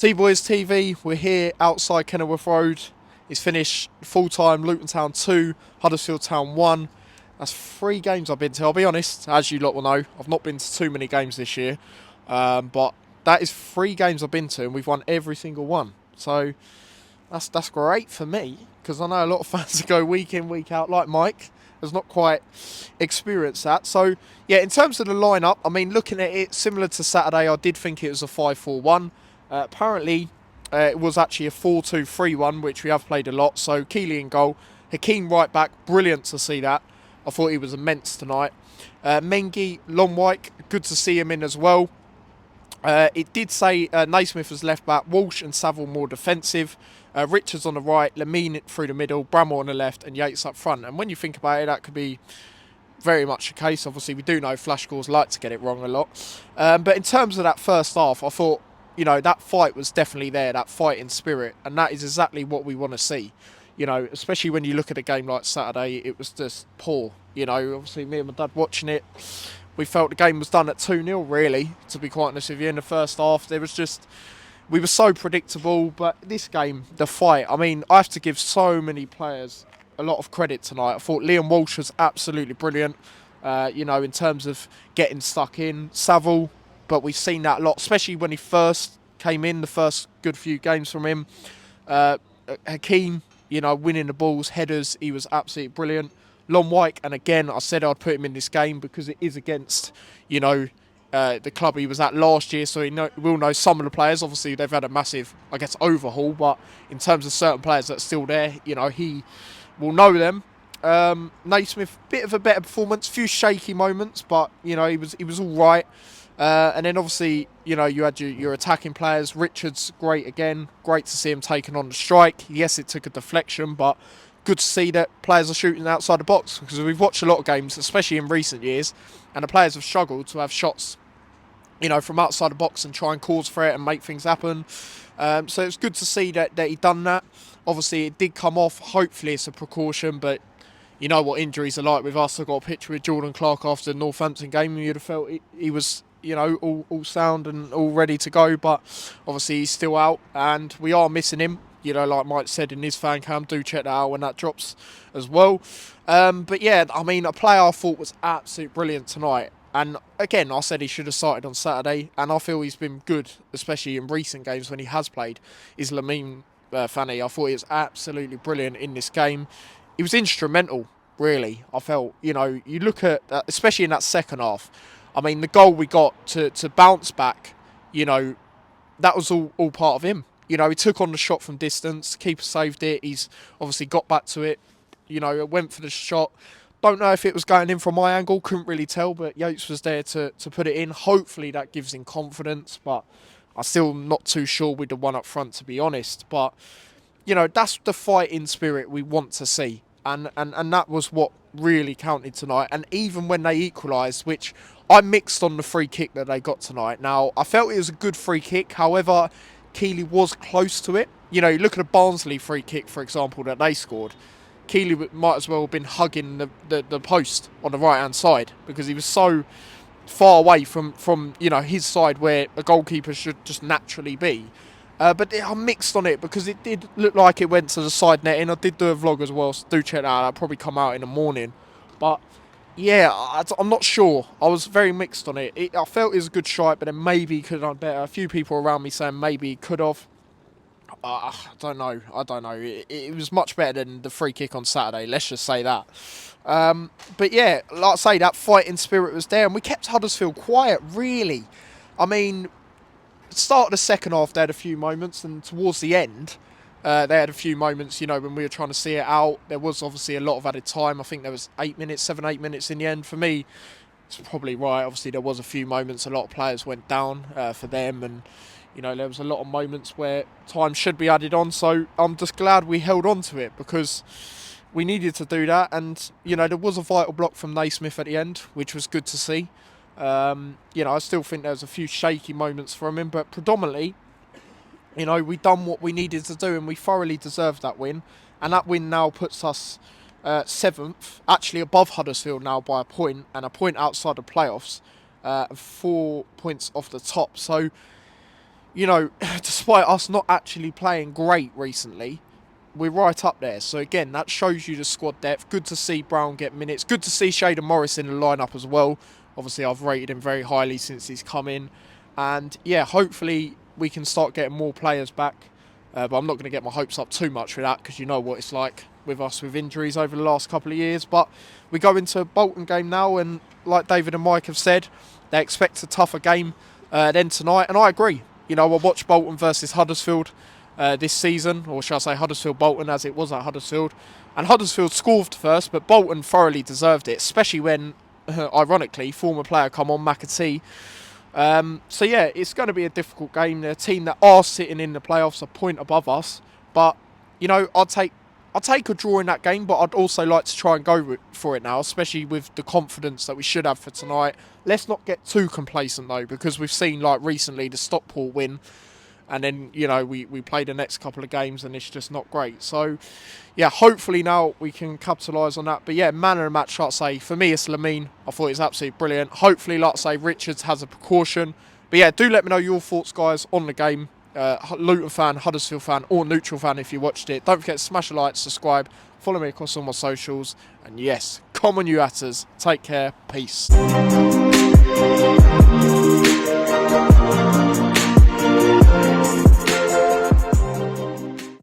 T-Boys TV, we're here outside Kenilworth Road. It's finished full-time, Luton Town 2, Huddersfield Town 1. That's 3 games I've been to. I'll be honest, as you lot will know, I've not been to too many games this year. But that is 3 games I've been to, and we've won every single one. So that's great for me, because I know a lot of fans that go week in, week out, like Mike, has not quite experienced that. So, yeah, in terms of the lineup, I mean, looking at it, similar to Saturday, I did think it was a 5-4-1. Apparently, it was actually a 4-2-3-1, which we have played a lot. So, Keeley in goal. Hakeem right back. Brilliant to see that. I thought he was immense tonight. Mengi, Longwyke, good to see him in as well. It did say Naismith was left back, Walsh and Saville more defensive, Richards on the right, Lamine through the middle, Bramwell on the left, and Yates up front. And when you think about it, that could be very much the case. Obviously, we do know Flash Scores like to get it wrong a lot. But in terms of that first half, I thought, that fight was definitely there, that fighting spirit, and that is exactly what we want to see. Especially when you look at a game like Saturday, it was just poor. Obviously, me and my dad watching it, we felt the game was done at 2-0, really, to be quite honest with you. In the first half, we were so predictable, but this game, the fight, I mean, I have to give so many players a lot of credit tonight. I thought Liam Walsh was absolutely brilliant, in terms of getting stuck in. Saville, but we've seen that a lot, especially when he first came in, the first good few games from him. Hakeem, winning the balls, headers, he was absolutely brilliant. Longwyke, and again, I said I'd put him in this game because it is against, the club he was at last year, so we'll know some of the players. Obviously, they've had a massive, overhaul, but in terms of certain players that are still there, he will know them. Naismith, bit of a better performance, few shaky moments, but, he was all right. And then obviously, you had your attacking players. Richards, great again. Great to see him taking on the strike. Yes, it took a deflection, but good to see that players are shooting outside the box, because we've watched a lot of games, especially in recent years, and the players have struggled to have shots, from outside the box and try and cause for it and make things happen. So it's good to see that he done that. Obviously, it did come off. Hopefully, it's a precaution, but you know what injuries are like with us. I got a picture with Jordan Clark after the Northampton game, and you'd have felt he was, all sound and all ready to go, but obviously he's still out, and we are missing him. Like Mike said in his fan cam, do check that out when that drops as well. But yeah, I mean, a player I thought was absolutely brilliant tonight. And again, I said he should have started on Saturday, and I feel he's been good, especially in recent games when he has played, is LAMINE FANNE. I thought he was absolutely brilliant in this game. He was instrumental, really. I felt, you look at, especially in that second half, I mean, the goal we got to bounce back, that was all part of him. He took on the shot from distance, keeper saved it, he's obviously got back to it, went for the shot. Don't know if it was going in from my angle, couldn't really tell, but Yates was there to put it in. Hopefully that gives him confidence, but I'm still not too sure with the one up front, to be honest. But, that's the fighting spirit we want to see. And that was what really counted tonight. And even when they equalised, which I mixed on the free kick that they got tonight. Now, I felt it was a good free kick. However, Keeley was close to it. You look at a Barnsley free kick, for example, that they scored. Keeley might as well have been hugging the post on the right-hand side, because he was so far away from his side where a goalkeeper should just naturally be. But I mixed on it because it did look like it went to the side netting. I did do a vlog as well, so do check that out. That'll probably come out in the morning. But yeah, I'm not sure. I was very mixed on it. I felt it was a good shot, but then maybe he could have done better. A few people around me saying maybe he could have. I don't know. It was much better than the free kick on Saturday. Let's just say that. But yeah, like I say, that fighting spirit was there, and we kept Huddersfield quiet, really. I mean, start of the second half, they had a few moments, and towards the end, they had a few moments, when we were trying to see it out. There was obviously a lot of added time. I think there was 8 minutes in the end. For me, it's probably right. Obviously, there was a few moments, a lot of players went down for them, and there was a lot of moments where time should be added on. So I'm just glad we held on to it, because we needed to do that. And, there was a vital block from Naismith at the end, which was good to see. I still think there was a few shaky moments from him, but predominantly, we done what we needed to do, and we thoroughly deserved that win. And that win now puts us 7th, actually above Huddersfield now by a point, and a point outside the playoffs, 4 points off the top. So, you know, despite us not actually playing great recently, we're right up there. So again, that shows you the squad depth. Good to see Brown get minutes. Good to see Shaden Morris in the lineup as well. Obviously, I've rated him very highly since he's come in. And yeah, hopefully we can start getting more players back. But I'm not going to get my hopes up too much for that, because you know what it's like with us with injuries over the last couple of years. But we go into a Bolton game now, and like David and Mike have said, they expect a tougher game than tonight. And I agree. You know, I watched Bolton versus Huddersfield this season, or shall I say Huddersfield-Bolton, as it was at Huddersfield. And Huddersfield scored first, but Bolton thoroughly deserved it, especially when, ironically, former player come on, McAtee. So yeah, it's going to be a difficult game. They're a team that are sitting in the playoffs, a point above us. But, you know, I'll take a draw in that game, but I'd also like to try and go for it now, especially with the confidence that we should have for tonight. Let's not get too complacent, though, because we've seen, like, recently the Stockport win, and then, you know, we play the next couple of games and it's just not great. So, yeah, hopefully now we can capitalise on that. But, yeah, man of the match, like I say, for me it's LAMINE. I thought it was absolutely brilliant. Hopefully, like I say, Richards has a precaution. But, yeah, do let me know your thoughts, guys, on the game. Luton fan, Huddersfield fan, or neutral fan if you watched it. Don't forget to smash a like, subscribe, follow me across all my socials. And, yes, come on, you Hatters. Take care. Peace.